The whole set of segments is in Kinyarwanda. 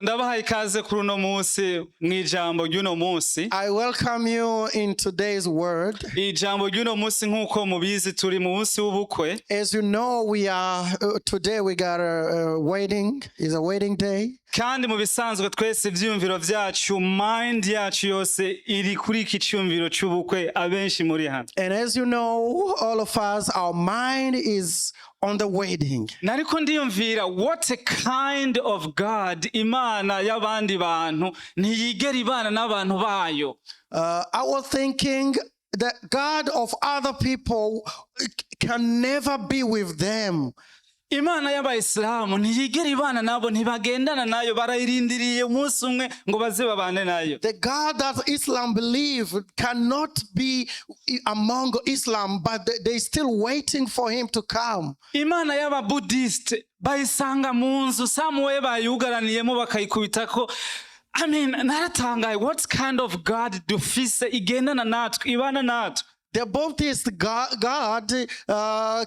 Ndabahaye ikaze kuri uno munsi mwijambo ry'uno munsi. I welcome you in today's word. Ijambo ry'uno munsi nkuko mubizi turi mu munsi w'ubukwe. As you know, today we got a wedding. It's a wedding day. Kandi mu bisanzwe twese ivyumviro vyacu, mind yacu yose iri kuri iki cyumviro cy'ubukwe abenshi muri hano. And as you know, all of us, our mind is on the wedding. Nariko ndiyumvira, what a kind of God Imana y'abandi bantu ntiyigera ibana n'abantu bayo. I was thinking that God of other people can never be with them. Imana y'abayisilamu ntiyigera ibana nabo, ntibagendana nayo, barayirindiriye umunsi umwe ngo baze babane nayo. The God that Islam believe cannot be among Islam, but they still waiting for him to come. Imana y'ababuddhist bayisanga mu nzu samuwe bayugaraniyemo bakayikubitako. I mean, naratangaye, what kind of God dufise igendana natwe, ibana natwe? The Baptist God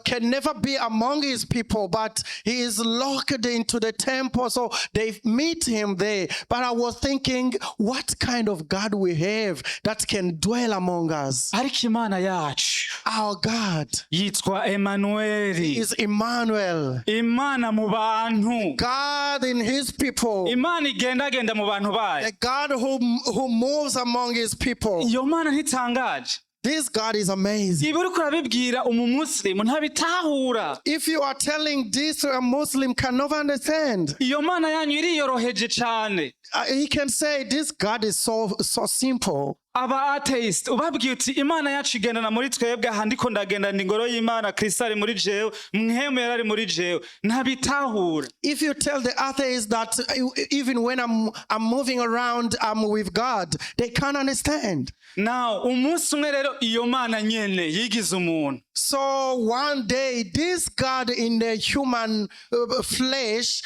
can never be among his people, but he is locked into the temple, so they meet him there. But I was thinking, what kind of God we have that can dwell among us? Ariko Imana yacu, our God, yitwa Emmanuel. He is Emmanuel. Imana mu bantu. God in his people. Imana igendagenda mu bantu bayo. The God who moves among his people. Iyo Mana ntitangaje. This God is amazing. If you are telling this to a Muslim, cannot understand. He can say this God is so simple. Aba atheist ubabwiye uti Imana yacu igendana muri twebwe, handiko ndagenda ingoro y'Imana, Kristo ari muri jewe, mwemu yarari muri jewe, ntabitahura. If you tell the atheist that even when I'm moving around, I'm with God, they can't understand. Now umunsi umwe rero iyo Mana nyene yigize umuntu. So one day this God in the human flesh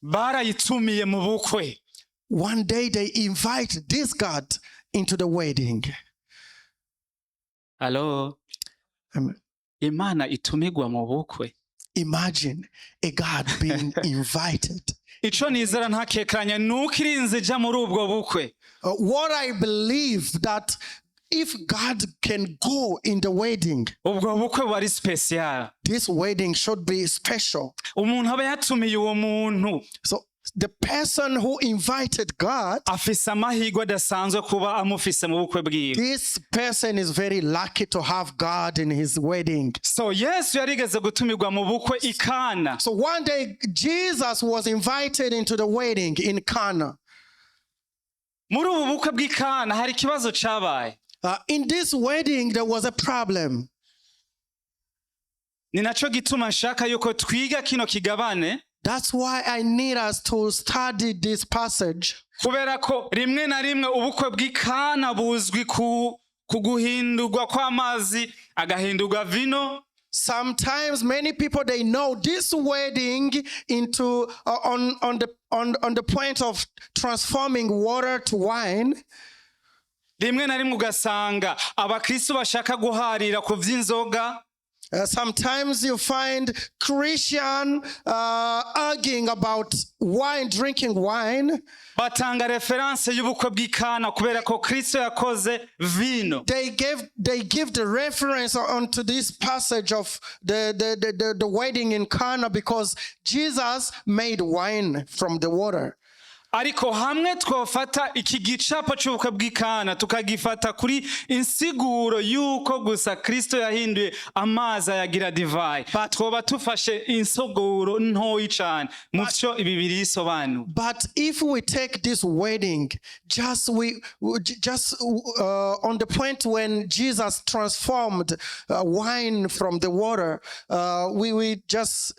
barayitumiye mu bukwe. One day they invite this God into the wedding. Hello. Imana itumigwa mu bukwe. Imagine a God being invited. Ico nizera ntakekranya nuko irinze ja muri ubwo bukwe. What I believe that if God can go in the wedding, ubwo bukwe bari special. This wedding should be special. Umuntu aba yatumiye uwo muntu. So the person who invited God, afise amahirwe adasanzwe kuba amufise mu bukwe bwiwe. This person is very lucky to have God in his wedding. So Yesu yarigeze gutumirwa mu bukwe i Kana. So one day Jesus was invited into the wedding in Kana. Muri ubu bukwe bw'i Kana hari ikibazo cabaye. In this wedding there was a problem. Ni naco gituma nshaka yuko twiga kino kigabane. That's why I need us to study this passage. Kubera ko rimwe na rimwe ubukwe bw'i Kana buzwi kuguhindurwa kw'amazi agahindurwa vino. Sometimes many people, they know this wedding into on the point of transforming water to wine. Rimwe na rimwe ugasanga abakristo bashaka guharira ku vy'inzoga. Sometimes you find Christian arguing about wine, drinking wine. Batanga reference y'ubukwe bw'i Kana kubera ko Kristo yakoze vino. They give the reference onto this passage of the wedding in Kana because Jesus made wine from the water. Ariko hamwe twofata iki gicapo cy'ubukwe bw'i Kana tukagifata kuri insiguro yuko gusa Kristo yahinduye amazi ayagira divayi, twoba tufashe insoguro ntoyi cyane mu byo ibibiri isobanura. But if we take this wedding just on the point when Jesus transformed wine from the water, we just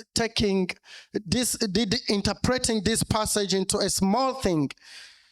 interpreting this passage into a small thing.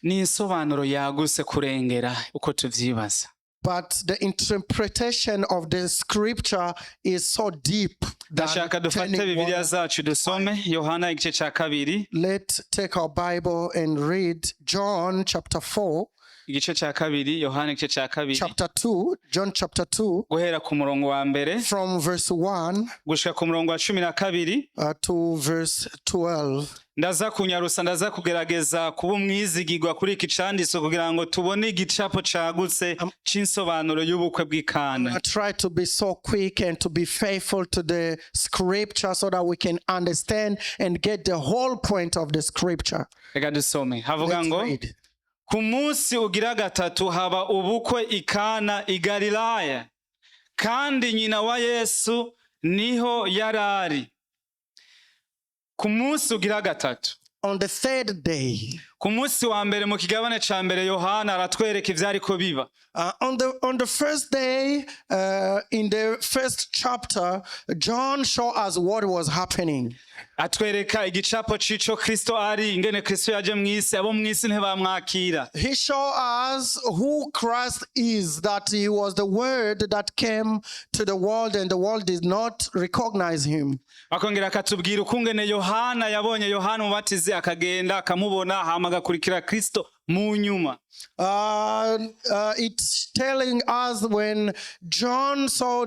Ni insobanuro yaguse kurengera uko tuvyibaza. But the interpretation of the scripture is so deep. Dashaka dufate Bibiliya zacu dusome Yohana igice ca 2. Let's take our Bible and read John chapter 4. Igice ca 2 Yohana igice ca 2. Chapter 2, John chapter 2. Guhera ku murongo wa mbere. From verse 1 gushika ku murongo wa 12 to verse 12. ndaza kunyarusa ndaza kugerageza kuba umwizigirwa kuri iki canditso kugira ngo tubone igicapo cagutse c'insobanuro y'ubukwe bw'ikana. I try to be so quick and to be faithful to the scripture so that we can understand and get the whole point of the scripture. Reka dusome. Havuga Let's ngo read. ku munsi ugira gatatu haba ubukwe ikana i Galilaya, kandi nyina wa Yesu niho yarari. Ku munsi ugira gatatu. On the third day, Ku munsi wa mbere mu kigabane ca mbere Yohana aratwereka ivyariko biba. on the first day, in the first chapter, John showed us what was happening. Atwereka igicapo c'ico Kristo ari, ingene Kristo yaje mw'isi, abo mw'isi ntibamwakira. He showed us who Christ is, that he was the word that came to the world and the world did not recognize him. Akongera akatubwira ukungene Yohana yabonye Yohana umubatizi akagenda akamubona hama agakurikira Kristo mu nyuma. It's telling us when John saw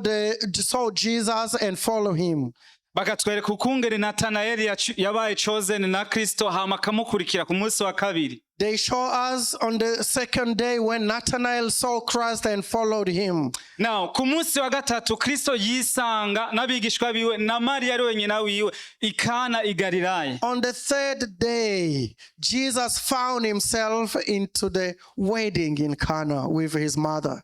Jesus and followed him. Bakatwereka ukungene Natanayeli yabaye chosen na Kristo hama akamukurikira ku munsi wa kabiri. They show us on the second day when Nathanael saw Christ and followed him. Now, ku munsi wa gatatu Kristo yisanga n'abigishwa biwe na Mariya ari wenyina wiwe ikana i Galilaya. On the third day, Jesus found himself into the wedding in Cana with his mother.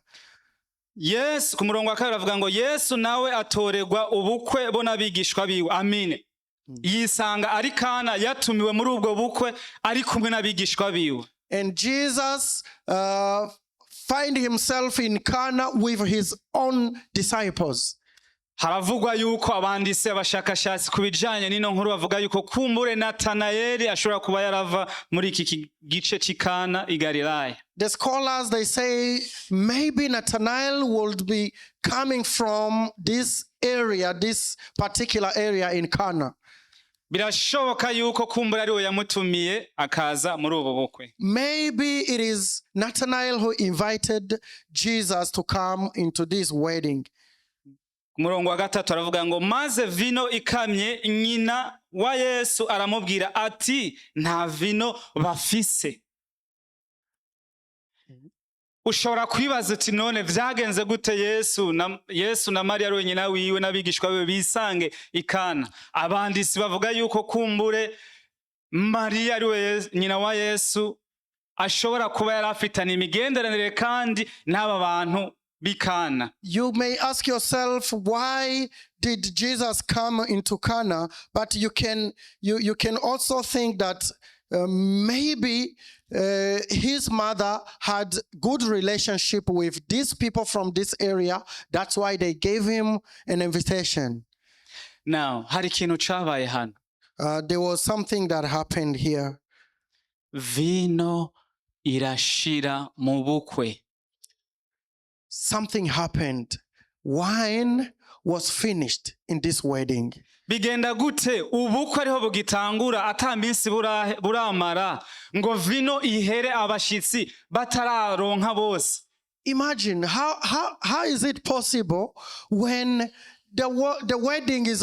Yes, ku murongo wa kabiri avuga ngo Yesu nawe atoregwa ubukwe bo n'abigishwa biwe. Amine. Yisanga ari Kana yatumiwe muri ubwo bukwe ari kumwe n'abigishwa biwe. And Jesus find himself in Cana with his own disciples. Haravugwa yuko abanditsi abashakashatsi kubijanye n'ino nkuru bavuga yuko kumbure Natanayeli ashobora kuba yarava muri iki gice c'ikana i Galilaya. The scholars, they say maybe Nathanael would be coming from this area, this particular area in Cana. Birashoboka yuko kumbura ari we yamutumiye akaza muri ubu bukwe. Maybe it is Nathanael who invited Jesus to come into this wedding. Umurongo wa gatatu aravuga ngo maze vino ikamye, nyina wa Yesu aramubwira ati nta vino bafise. Ushobora kwibaza uti none vyagenze gute Yesu na Mariya ari wenyina wiwe n'abigishwa biwe bisange ikana. Abanditsi bavuga yuko kumbure Mariya ari we nyina wa Yesu ashobora kuba yarafitanye imigenderanire kandi n'aba bantu bikana. You may ask yourself, why did Jesus come into Cana? But you can also think that maybe his mother had good relationship with these people from this area. That's why they gave him an invitation. Now, hari ikintu cabaye hano. There was something that happened here. Vino irashira mu bukwe. Something happened. Wine was finished in this wedding. Bigenda gute ubukwe ariho bugitangura ata minsi buramara ngo vino ihere abashitsi batararonka bose. Imagine how is it possible when the wedding is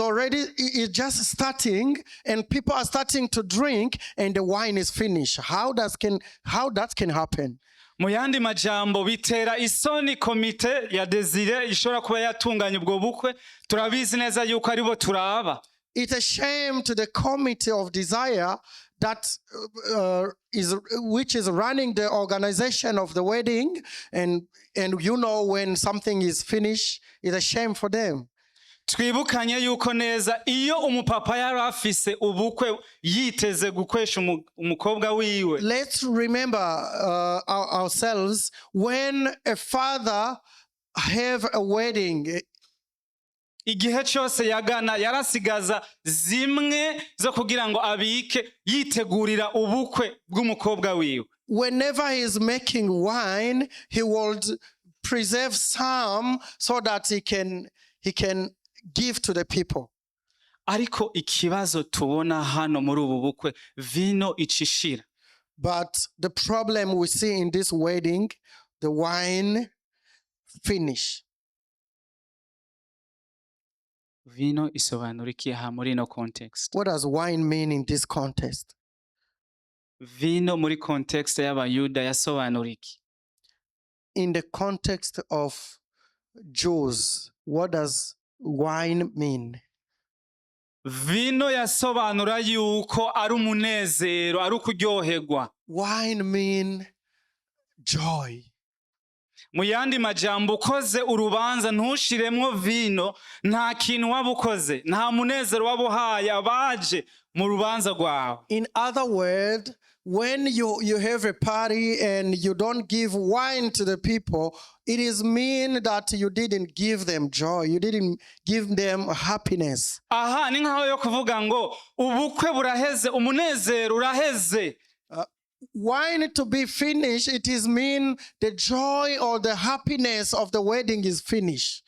just starting and people are starting to drink and the wine is finished? How that can happen? Mu yandi majambo bitera isoni komite ya Desire ishobora kuba yatunganya ubwo bukwe, turabizi neza yuko aribo turaba. It's a shame to the committee of Desire that which is running the organization of the wedding, and you know when something is finished, it's a shame for them. Twibukanye yuko neza iyo umupapa yari afise ubukwe yiteze gukwesha umukobwa wiwe. Let's remember ourselves when a father have a wedding. Igihe cyose yagana yarasigaza zimwe zo kugira ngo abike yitegurira ubukwe bw'umukobwa wiwe. Whenever he is making wine, he will preserve some so that he can give to the people. Ariko ikibazo tubona hano muri ubu bukwe vino icishira. But the problem we see in this wedding, the wine finish. vino isobanura iki aha muri ino context? What does wine mean in this context? Vino muri context y'abayuda yasobanura iki? In the context of Jews, what does wine mean? Vino yasobanura yuko ari umunezero, ari ukuryoherwa. Wine mean joy. Mu yandi majambo, ukoze urubanza ntushiremwo vino, nta kintu waba ukoze, nta munezero waba uhaye abaje mu rubanza rwawe. In other words, when you have a party and you don't give wine to the people, it is mean that you didn't give them joy, you didn't give them happiness. Aha ni nkaho yo kuvuga ngo ubukwe buraheze, umunezero uraheze. Wine to be finished, it is mean the joy or the happiness of the wedding is finished.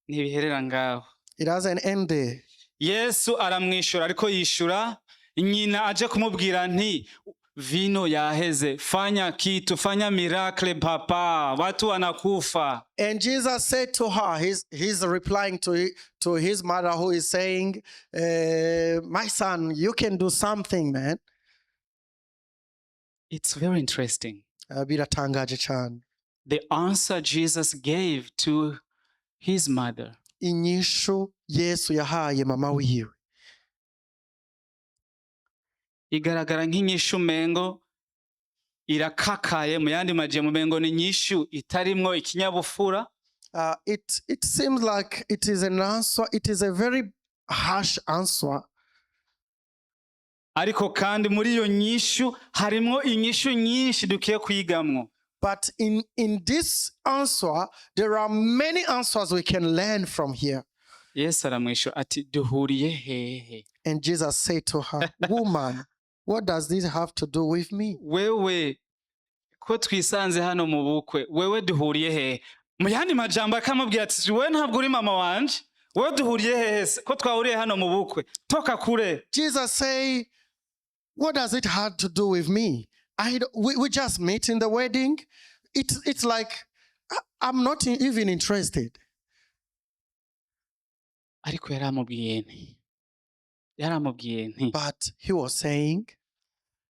Ntibiherera ngaho. It doesn't end there. Yesu aramwishura, ariko yishura nyina aje kumubwira nti vino yaheze, fanya kitu, fanya miracle papa, watu wanakufa. And Jesus said to her, he's replying to his mother who is saying, my son, you can do something, man. It's very interesting. Biratangaje cyane. The answer Jesus gave to his mother. Inyishu Yesu yahaye mama wiwe. Igaragara nk'inyishu mengo irakakaye, mu yandi majambo mengo ni nyishu itarimwo ikinyabufura. It seems like it is an answer, it is a very harsh answer. Ariko kandi muri iyo nyishu harimwo inyishu nyinshi dukiye kwigamwo. But in this answer, there are many answers we can learn from here. Yesu aramwishura ati duhuriye hehe? And Jesus said to her, woman, what does this have to do with me? Wewe ko twisanze hano mu bukwe, wewe duhuriye hehe? Mu yandi majambo akamubwira ati wewe ntabwo uri mama wanje, wewe duhuriye hehe ko twahuriye hano mu bukwe? Toka kure. Jesus say, what does it have to do with me? We just meet in the wedding. It's like I'm not even interested. Ariko yaramubwiye nti But he was saying,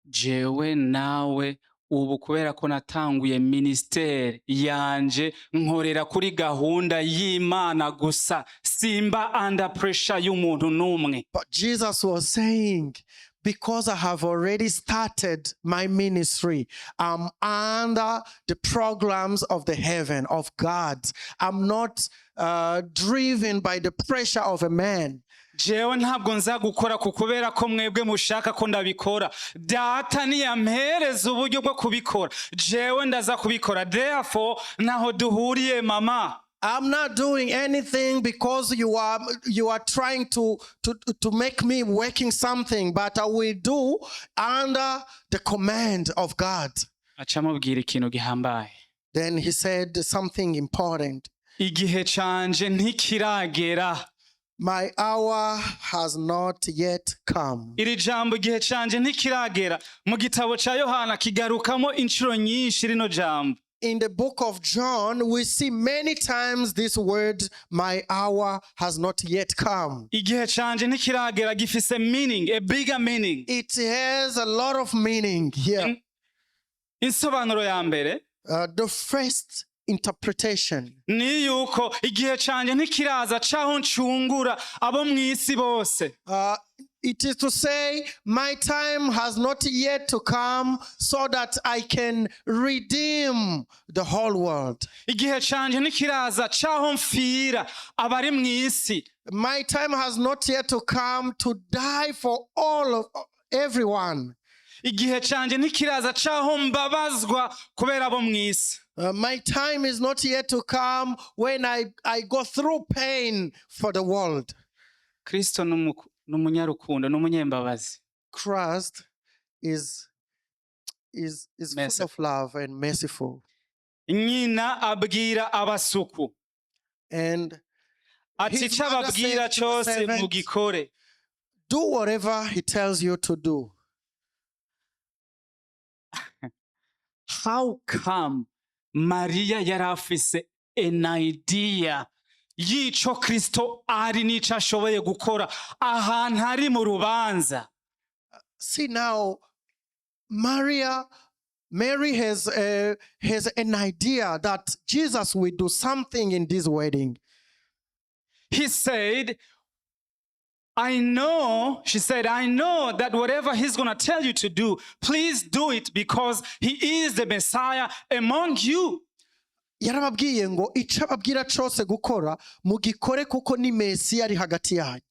jewe nawe ubu kubera ko natanguye ministeri yanje nkorera kuri gahunda y'Imana gusa, simba under pressure y'umuntu n'umwe. but Jesus was saying, because I have already started my ministry, I'm under the programs of the heaven, of God. I'm not driven by the pressure of a man. Jewe ntabwo nza gukora kubera ko mwebwe mushaka ko ndabikora. Data niyampereza uburyo bwo kubikora, jewe ndaza kubikora. Therefore naho duhuriye mama. I'm not doing anything because you are trying to make me working something, but I will do under the command of God. Acamubwira ikintu gihambaye. Then he said something important. Igihe canje ntikiragera. My hour has not yet come. Iri jambo igihe canje ntikiragera mu gitabo ca Yohana kigarukamo inshuro nyinshi rino jambo. In the book of John, we see many times this word, my hour has not yet come. Igihe canje ntikiragera gifise meaning, a bigger meaning. It has a lot of meaning here. Insobanuro ya mbere, the first interpretation ni yuko igihe canje ntikiraza caho ncungura abo mw'isi bose. It is to say, my time has not yet to come so that I can redeem the whole world. Igihe canje ntikiraza caho mfira abari mw'isi. My time has not yet to come to die for everyone. Igihe canje ntikiraza caho mbabazwa kubera abo mw'isi. My time is not yet to come when I go through pain for the world. Kristo n'umunyarukundo n'umunyembabazi. Christ is full of love and merciful. Nyina abwira abasuku. And ati cababwira cyose mugikore. Do whatever he tells you to do. How come Maria yari afise an idea y'ico Kristo ari n'ico ashoboye gukora ahantu ari mu rubanza. See now, Mary has an idea that Jesus will do something in this wedding. He said, she said, I know that whatever he's going to tell you to do, please do it because he is the Messiah among you. Yarababwiye ngo ico ababwira cose gukora mugikore kuko ni Mesiya ari hagati yanyu.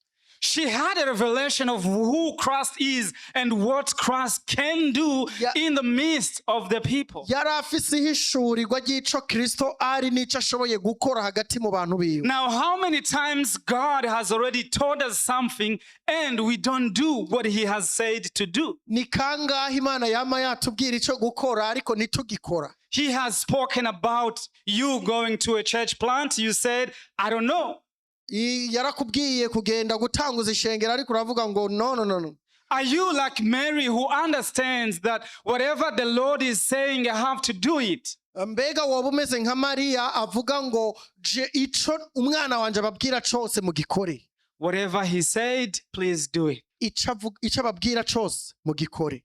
She had a revelation of who Christ is and what Christ can do in the midst of the people. Yari afise ihishurirwa ry'ico Kristo ari n'ico ashoboye gukora hagati mu bantu biwe. Now, how many times God has already told us something and we don't do what he has said to do? Ni kangahe Imana yama yatubwira ico gukora ariko ntitugikora. He has spoken about you going to a church plant. You said, I don't know. Yarakubwiye kugenda gutanguza ishengero ariko uravuga ngo no. Are you like Mary who understands that whatever the Lord is saying, I have to do it? Mbega woba umeze nka Mariya avuga ngo je ico umwana wanje ababwira cose mugikore. Whatever he said, please do it. Ico ababwira cose mugikore.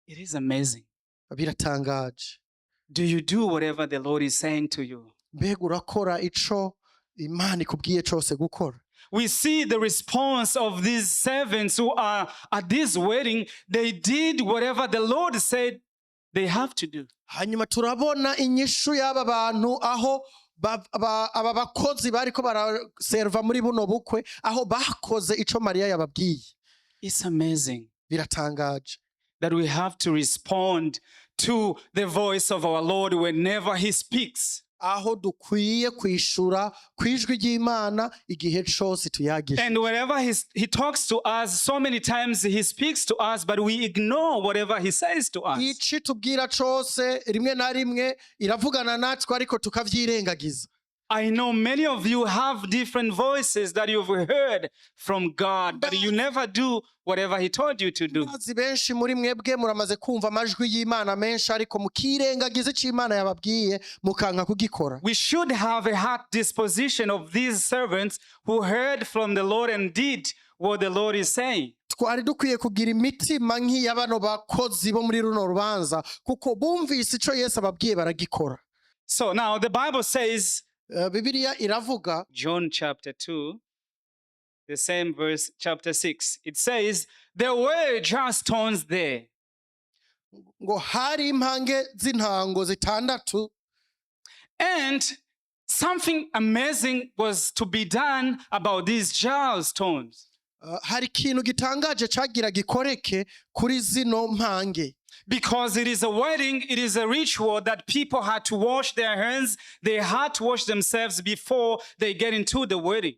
It is amazing. Biratangaje. Do you do whatever the Lord is saying to you? Mbega urakora ico Imana ikubwiye cose gukora. We see the response of these servants who are at this wedding. They did whatever the Lord said they have to do. Hanyuma turabona inyishu y'aba bantu aho aba bakozi bariko baraserva muri buno bukwe aho bakoze ico Mariya yababwiye. It's amazing. Biratangaje that we have to respond to the voice of our Lord whenever he speaks. Aho dukwiye kwishura kwijwi ry'Imana igihe cose tuyagisha. And wherever he talks to us, so many times he speaks to us, but we ignore whatever he says to us. Ici tubwira cose rimwe na rimwe iravugana natwe ariko tukavyirengagiza. I know many of you have different voices that you've heard from God, but you never do whatever he told you to do. Benshi muri mwebwe muramaze kumva amajwi y'Imana menshi ariko mukirengagiza ico Imana yababwiye mukanka kugikora. We should have a heart disposition of these servants who heard from the Lord and did what the Lord is saying. Twari dukwiye kugira imitima nk'iy'abano bakozi bo muri runo rubanza kuko bumvise ico Yesu ababwiye baragikora. So now the Bible says, Bibiliya iravuga, John chapter 2, the same verse, chapter 6. It says, there were just stones there. Ngo hari impange z'intango zitandatu. And something amazing was to be done about these jar stones. Hari ikintu gitangaje cagira gikoreke kuri zino mpange. Because it is a wedding, it is a ritual that people had to wash their hands. They had to wash themselves before they get into the wedding.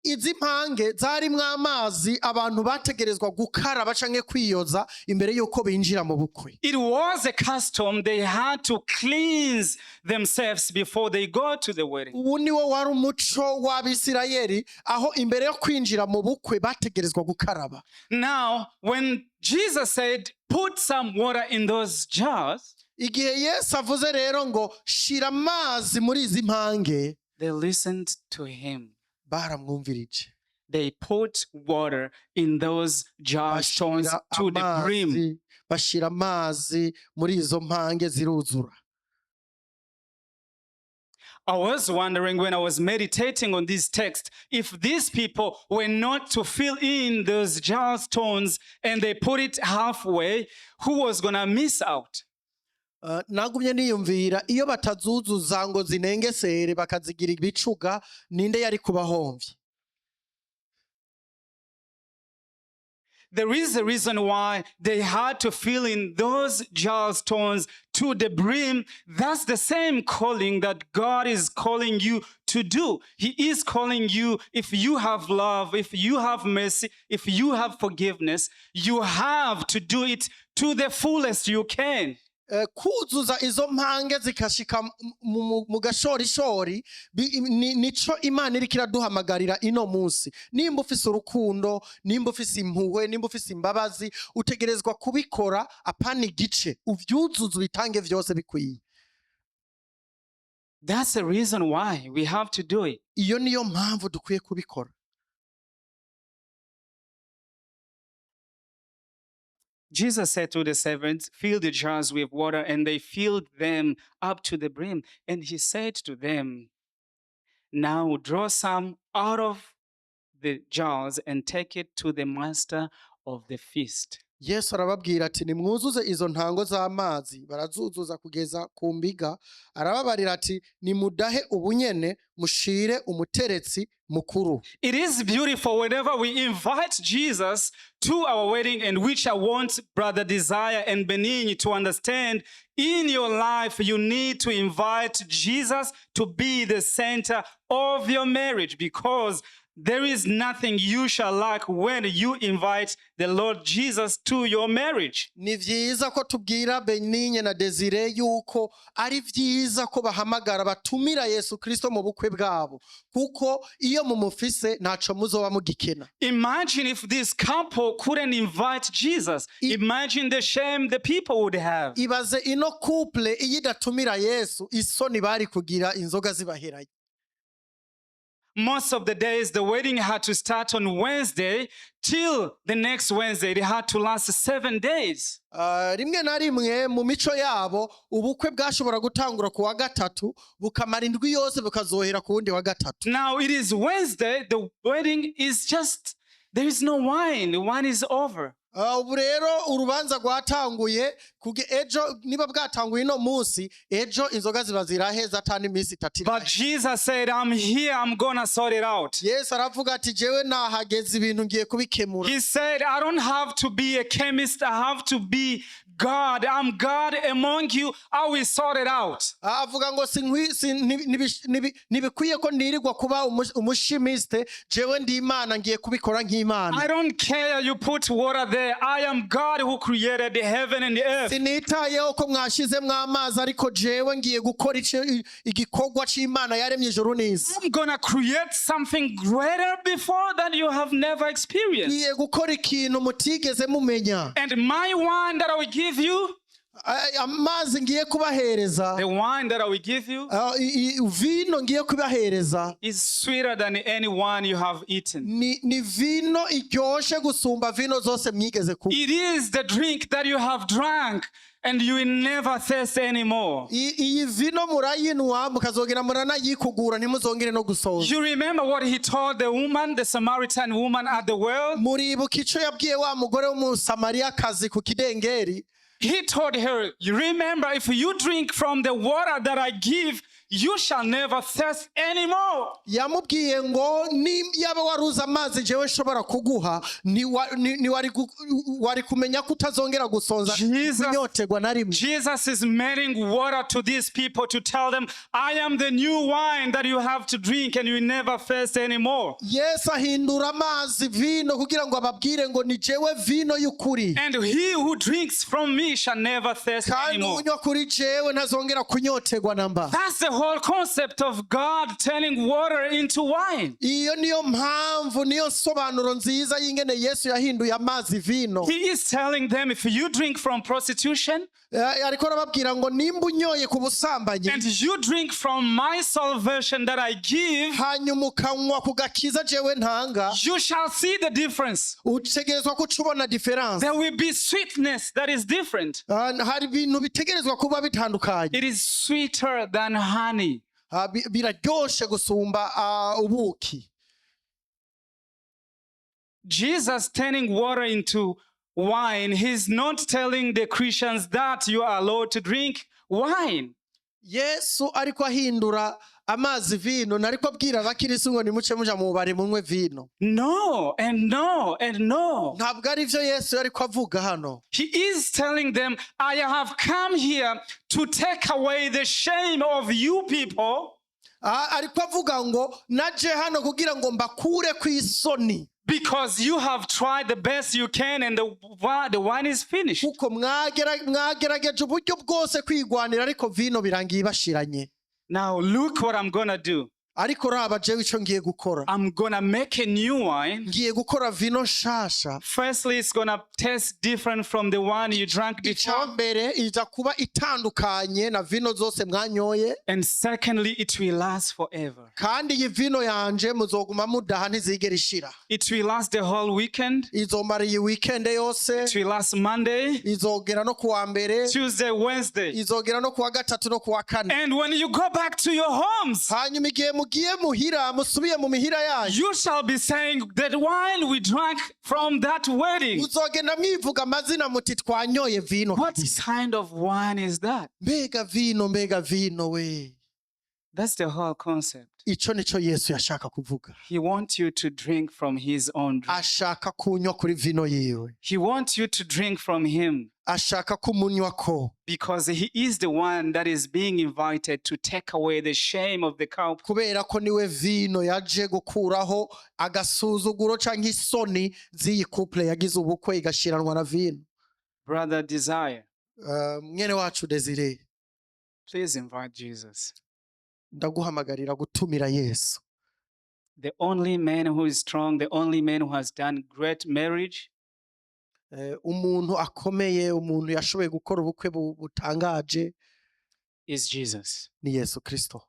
Izi mpange zarimwo amazi abantu bategerezwa gukaraba canke kwiyoza imbere yuko binjira mu bukwe. It was a custom. They had to cleanse themselves before they go to the wedding. Ubu niwo wari umuco w'Abisirayeli aho imbere yo kwinjira mu bukwe bategerezwa gukaraba. Now, when Jesus said, put some water in those jars, igihe Yesu avuze rero ngo shira amazi muri izi mpange, they listened to him. Baramwumvirije. They put water in those jar stones to the brim. Bashira amazi muri izo mpange ziruzura. I was wondering when I was meditating on this text, if these people were not to fill in those jar stones and they put it halfway, who was going to miss out? Nagumye niyumvira iyo batazuzuza ngo zinengesere bakazigira ibicuga ninde yari kubahomvye. There is a reason why they had to fill in those jar stones to the brim. That's the same calling that God is calling you to do. He is calling you, if you have love, if you have mercy, if you have forgiveness, you have to do it to the fullest you can. Kuzuza izo mpange zikashika mu gashorishori nico Imana iriko iraduhamagarira ino munsi. Nimba ufise urukundo, nimba ufise impuhwe, nimba ufise imbabazi, utegerezwa kubikora apana igice, uvyuzuza ubitange vyose bikwiye. That's the reason why we have to do it. iyo niyo mpamvu dukwiye kubikora. Jesus said to the servants, fill the jars with water, and they filled them up to the brim. And he said to them, now draw some out of the jars and take it to the master of the feast. Yesu arababwira ati nimwuzuze izo ntango z'amazi, barazuzuza kugeza ku mbiga. Arababarira ati nimudahe ubunyene mushire umuteretsi mukuru. It is beautiful whenever we invite Jesus to our wedding, and which I want Brother Desire and Benigni to understand. In your life, you need to invite Jesus to be the center of your marriage, because there is nothing you shall lack when you invite the Lord Jesus to your marriage. Ni vyiza ko tubwira Benigni na Desire yuko ari vyiza ko bahamagara batumira Yesu Kristo mu bukwe bwabo, kuko iyo mumufise ntaco muzoba mugikena. Imagine if this couple couldn't invite Jesus. Imagine the shame the people would have. Ibaze ino couple iyo idatumira Yesu, isoni bari kugira inzoga zibaheraye. Most of the days, the wedding had to start on Wednesday till the next Wednesday. It had to last 7 days. Rimwe na rimwe mu mico yabo ubukwe bwashobora gutangura ku wa gatatu bukamara indwi yose bukazohera ku wundi wa gatatu. Now it is Wednesday, the wedding is just, there is no wine. The wine is over. Ubu rero urubanza rwatanguye ejo, niba bwatanguye no munsi, ejo inzoga ziba ziraheza atani iminsi itatu. But Jesus said, I'm here, I'm gonna sort it out. Yesu aravuga ati jewe nahageze ibintu ngiye kubikemura. He said, I don't have to be a chemist, I have to be God. I'm God among you, I will sort it out. Avuga ngo ntibikwiye ko nirirwa kuba umushimiste, jewe ndi Imana ngiye kubikora nk'Imana. I don't care you put water there, I am God who created the heaven and the earth. Sinitayeho ko mwashizemwo amazi, ariko jewe ngiye gukora igikorwa c'Imana yaremye ijuru n'isi. I'm gonna create something greater before that you have never experienced. Ngiye gukora ikintu mutigeze mumenya. And my wine that I will give you, amazi ngiye kubahereza, the wine that I will give you, vino ngiye kubahereza, is sweeter than any wine you have eaten. ni vino iryoshe gusumba vino zose mwigeze kunywa. It is the drink that you have drank and you will never thirst anymore. Iyi vino murayinwa mukazogera muranayikugura ntimuzongere no gusoza. You remember what he told the woman, the Samaritan woman at the well? Muribuka ico yabwiye wa mugore w'umusamariyakazi ku kidengeri. He told her, you remember, if you drink from the water that I give, you shall never thirst anymore. Yamubwiye ngo yaba waruza amazi jewe nshobora kuguha, wari kumenya ko utazongera gusonza kunyotegwa na rimwe. Jesus is making water to these people to tell them, I am the new wine that you have to drink and you will never thirst anymore. Yesu ahindura amazi vino kugira ngo ababwire ngo ni jewe vino y'ukuri. And he who drinks from me shall never thirst anymore. Kandi unywa kuri jewe ntazongera kunyotegwa namba. That's the whole concept of God turning water into wine. Iyo niyo mpamvu, niyo sobanuro nziza y'ingene Yesu yahinduye amazi vino. He is telling them, if you drink from prostitution, ariko arababwira ngo nimba unyoye ku busambanyi, and you drink from my salvation that I give, hanyuma ukanywa ku gakiza jewe ntanga, you shall see the difference. utegerezwa ko ubona difference. There will be sweetness that is different. Hari ibintu bitegerezwa kuba bitandukanye. It is sweeter than honey. Biraryoshe gusumba ubuki. Jesus turning water into wine, he's not telling the Christians that you are allowed to drink wine. Yesu ariko ahindura amazi vino, nariko abwira abakirisi ngo nimuce muja mu bubare munywe vino. No, and no, and no. Ntabwo ari vyo Yesu ariko avuga hano. He is telling them, I have come here to take away the shame of you people. Ariko avuga ngo naje hano kugira ngo mbakure kw'isoni. Because you have tried the best you can and the wine is finished. Kuko mwagerageje uburyo bwose kwigwanira ariko vino birangiye bashiranye. Now look what I'm gonna do. ariko raba jewe ico ngiye gukora, I'm gonna make a new wine. ngiye gukora vino nshasha. Firstly, it's gonna taste different from the one you drank before. Icambere iza kuba itandukanye na vino zose mwanyoye, And secondly, it will last forever. kandi iyi vino yanje muzoguma mudaha ntizigera ishira. It will last the whole weekend. Izomara iyi weekend yose, It will last Monday, izogera no kuwa mbere, Tuesday, Wednesday. izogera no kuwa gatatu no kuwa kane. And when you go back to your homes, Hanyuma igihe mugiye muhira, musubiye mu mihira yanyu, you shall be saying that wine we drank from that wedding. muzogenda mwivuga amazina muti twanyoye vino. What kind of wine is that? Mbega vino we. That's the whole concept. Ico nico Yesu yashaka kuvuga. He wants you to drink from his own drink. Ashaka kunywa kuri vino yiwe, He wants you to drink from him ashaka kumunywako, because he is the one that is being invited to take away the shame of the couple. kubera ko niwe vino yaje gukuraho agasuzuguro canke isoni z'iyi couple yagize ubukwe igashiranwa na vino. Brother Desire, Mwene wacu Desire, please invite Jesus. ndaguhamagarira gutumira Yesu, The only man who is strong, the only man who has done great marriage, umuntu akomeye, umuntu yashoboye gukora ubukwe butangaje is Jesus. ni Yesu Kristo.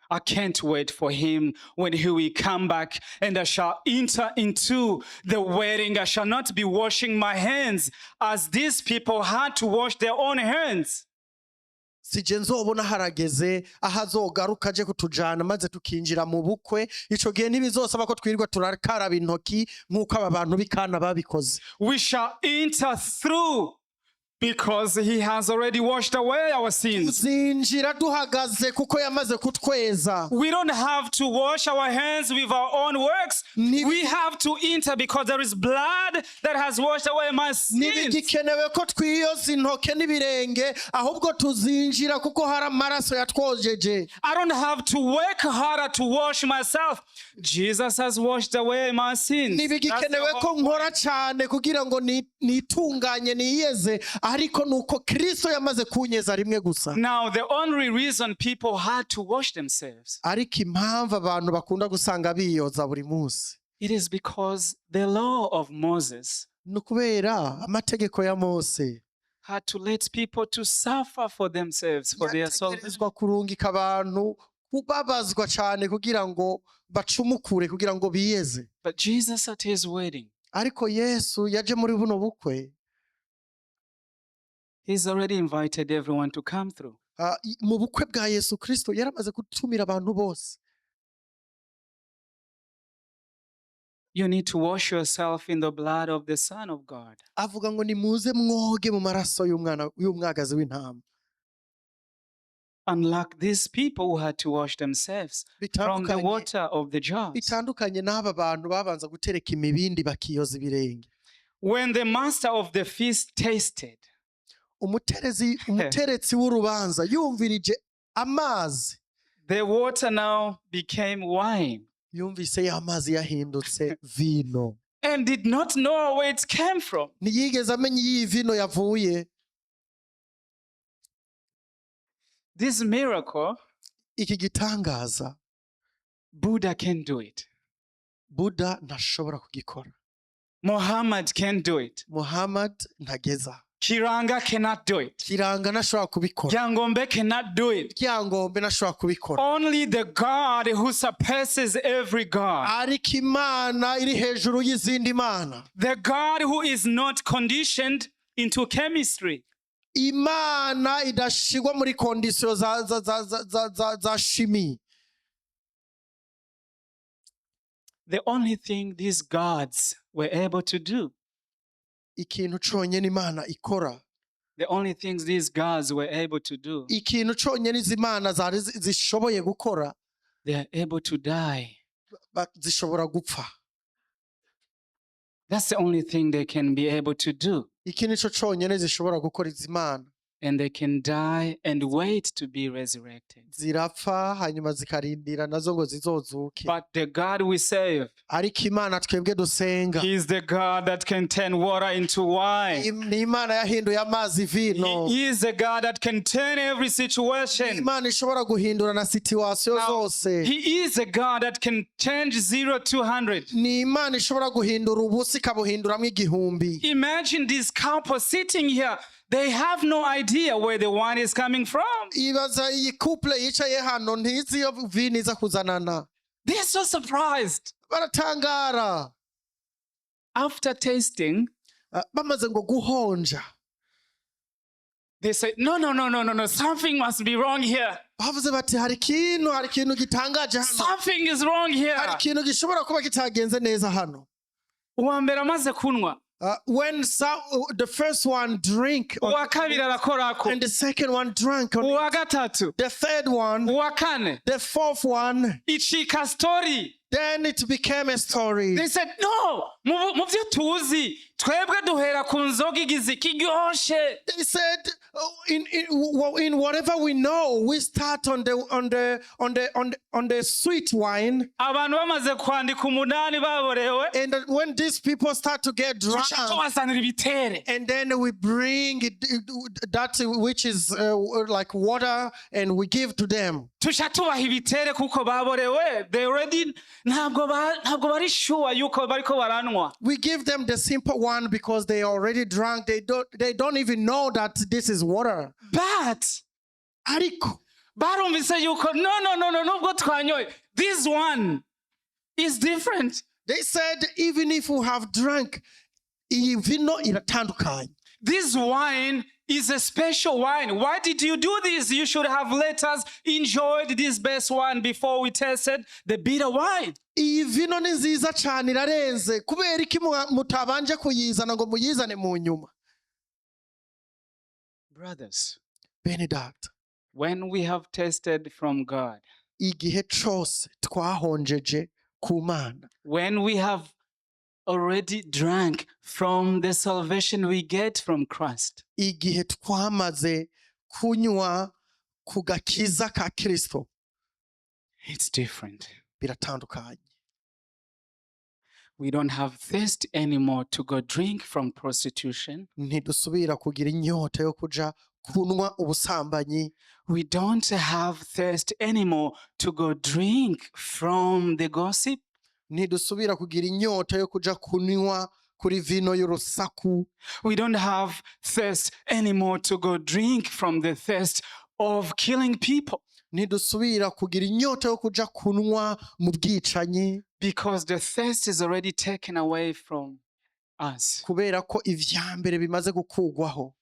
I can't wait for him when he will come back and I shall enter into the wedding. I shall not be washing my hands as these people had to wash their own hands. Sije nzobona harageze aho azogaruka aje kutujana maze tukinjira mu bukwe, ico gihe ntibizosaba ko twirirwa turakaraba intoki nk'uko aba bantu b'i Kana babikoze. We shall enter through because he has already washed away our sins. Tuzinjira duhagaze kuko yamaze kutweza. We don't have to wash our hands with our own works. We have to enter because there is blood that has washed away my sins. Ntibigikenewe ko twiyoza intoke n'ibirenge, ahubwo tuzinjira kuko hari amaraso yatwojeje. I don't have to work harder to wash myself. Jesus has washed away my sins. Ntibigikenewe ko nkora cyane kugira ngo nitunganye niyeze, ariko nuko Kristo yamaze kunyeza rimwe gusa. Now the only reason people had to wash themselves, ariko impamvu abantu bakunda gusanga biyoza buri munsi, it is because the law of Moses nukubera amategeko ya Mose had to let people to suffer for themselves, for their salvation. kurungika abantu kubabazwa cyane kugira ngo bacumukure, kugira ngo biyeze. But Jesus at his wedding, ariko Yesu yaje muri buno bukwe, he's already invited everyone to come through. mu bukwe bwa Yesu Kristo yaramaze gutumira abantu bose. You need to wash yourself in the blood of the Son of God. Avuga ngo nimuze mwoge mu maraso y'umwagazi w'intama. Unlike these people who had to wash themselves from the water of the jars. Bitandukanye n'aba bantu babanza gutereka imibindi bakiyoza ibirenge. When the master of the feast tasted, umuteretsi w'urubanza yumvirije amazi, the water now became wine, yumvise ya mazi yahindutse vino, and did not know where it came from. ntiyigeze amenya iyi vino yavuye. This miracle, iki gitangaza, Buddha can do it. Buddha ntashobora kugikora. Muhammad can do it. Muhammad ntageza. Kiranga cannot do it. Kiranga ntashobora kubikora. Ryangombe cannot do it. Ryangombe ntashobora kubikora. Only the God who surpasses every God. Ariko Imana iri hejuru y'izindi mana. The God who is not conditioned into chemistry. Imana idashigwa muri kondisiyo za shimi. The only thing these gods were able to do, ikintu conyene Imana ikora, the only things these gods were able to do, ikintu conyene izi mana zari zishoboye gukora, they are able to die. Zishobora gupfa. That's the only thing they can be able to do. Iki nico conyene zishobora gukora izi mana. and they can die and wait to be resurrected. zirapfa hanyuma zikarindira nazo ngo zizozuke. But the God we serve, Ariko Imana twebwe dusenga He is the God that can turn water into wine. ni Imana yahinduye amazi vino. He is the God that can turn every situation. Imana ishobora guhindura na situasiyo Now, zose. He is a God that can change 0 to 100. Ni Imana ishobora guhindura ubusa ikabuhinduramwo igihumbi. Imagine this couple sitting here. They have no idea where the wine is coming from. Ibaza iyi couple yicaye hano ntizi iyo vino iza kuzanana. They're so surprised. Baratangara. After tasting, Bamaze ngo guhonja. they say, no, something must be wrong here. Bavuze bati hari ikintu gitangaje hano. Something is wrong here. Hari ikintu gishobora kuba kitagenze neza hano. Uwa mbere amaze kunywa, When the first one drink uwa kabiri arakorako, and the second one drank, uwa gatatu, the third one, uwa kane, the fourth one, icika story. then it became a story. They said, no, mu byo tuzi, twebwe duhera ku nzoga igize kiryoshe. They said, in whatever we know, we start on the sweet wine. Abantu bamaze kwandika umunani baborewe, And when these people start to get drunk, tubazanira ibitere. and then we bring that which is like water, and we give to them. Tusha tubaha ibitere kuko baborewe. They already ntabwo bari sure yuko bariko baranwa. We give them the simple one because they are already drunk. They don't even know that this is water. But Ariko barumvise yuko no, nubwo twanyoye, this one is different. they said, even if we have drunk, iyi vino iratandukanye. This wine is a special wine. Why did you do this? You should have let us enjoy this best wine before we tasted the BW'I. Iyi vino ni nziza cyane irarenze. Kubera iki mutabanje kuyizana ngo muyizane mu nyuma? Brothers, Bene data, when we have tasted from God, igihe cyose twahonjeje ku Mana, when we have already drank from the salvation we get from Christ, igihe twamaze kunywa ku gakiza ka Kristo, it's different. biratandukanye. We don't have thirst anymore to go drink from prostitution. Ntidusubira kugira inyota yo kuja kunwa ubusambanyi. We don't have thirst anymore to go drink from the gossip. Ntidusubira kugira inyota yo kuja kunywa kuri vino y'urusaku. We don't have thirst anymore to go drink from the thirst of killing people. Ntidusubira kugira inyota yo kuja kunwa mu bwicanyi. Because the thirst is already taken away from us. Kubera ko ivyambere bimaze gukugwaho.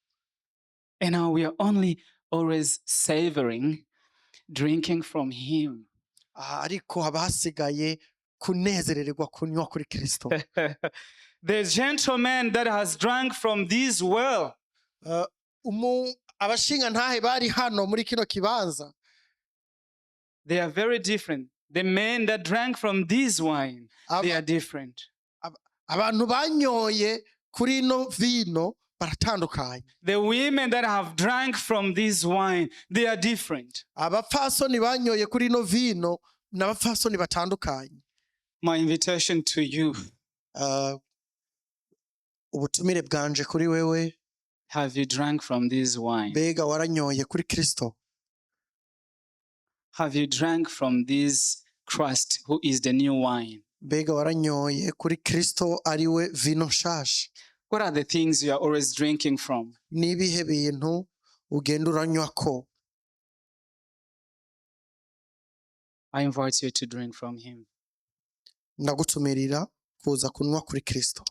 And now we are only always savoring, drinking from Him. Ariko abasigaye kunezererwa kunywa kuri Kristo. The gentleman that has drunk from this well, Abashinga ntahe bari hano muri kino kibanza. they are very different. The men that drank from this wine, they are different. Abantu banyoye kuri ino vino baratandukanye. The women that have drank from this wine, they are different. Abapfasoni banyoye kuri ino vino n'abapfasoni batandukanye. My invitation to you, Ubutumire bwanje kuri wewe, have you drank from this wine? mbega waranyoye kuri Kristo? Have you drank from this Christ who is the new wine? Mbega waranyoye kuri Kristo ariwe vino nshasha? What are the things you are always drinking from? Nibihe bintu ugenda uranywako? I invite you to drink from Him. Ndagutumirira kuza kunywa kuri Kristo.